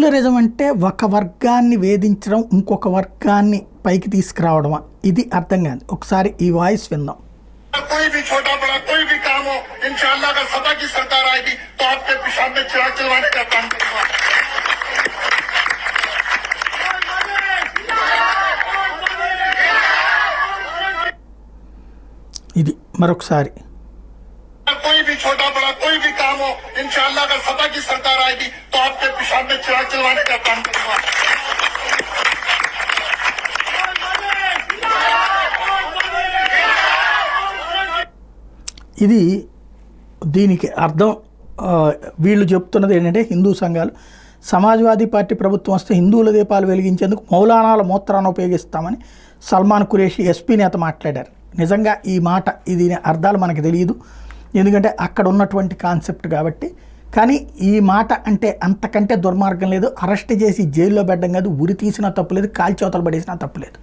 Secularism అంటే ఒక వర్గాన్ని వేధించడం, ఇంకొక వర్గాన్ని పైకి తీసుకురావడమా? ఇది అర్థం కాదు. ఒకసారి ఈ వాయిస్ విందాం. कोई भी छोटा बड़ा कोई भी काम हो, इंशाअल्लाह अगर सपा की सरकार आएगी तो आपके पेशाब में चिराग चलवाने का काम करूंगा. ఇది మరొకసారి. कोई भी छोटा बड़ा कोई भी काम हो, इंशाअल्लाह अगर सपा की सरकार आएगी तो आपके पेशाब में चिराग चलवाने का काम करूंगा. ఇది దీనికి అర్థం. వీళ్ళు చెప్తున్నది ఏంటంటే హిందూ సంఘాలు సమాజ్వాదీ పార్టీ ప్రభుత్వం వస్తే హిందువుల దీపాలు వెలిగించేందుకు మౌలానాల మూత్రాన్ని ఉపయోగిస్తామని సల్మాన్ ఖురేషి ఎస్పీ నేత మాట్లాడారు. నిజంగా ఈ మాట ఇది అర్థాలు మనకు తెలియదు, ఎందుకంటే అక్కడ ఉన్నటువంటి కాన్సెప్ట్ కాబట్టి. కానీ ఈ మాట అంటే అంతకంటే దుర్మార్గం లేదు. అరెస్ట్ చేసి జైల్లో పెట్టడం కాదు, ఉరి తీసినా తప్పులేదు, కాల్చవతలు పడేసినా తప్పులేదు.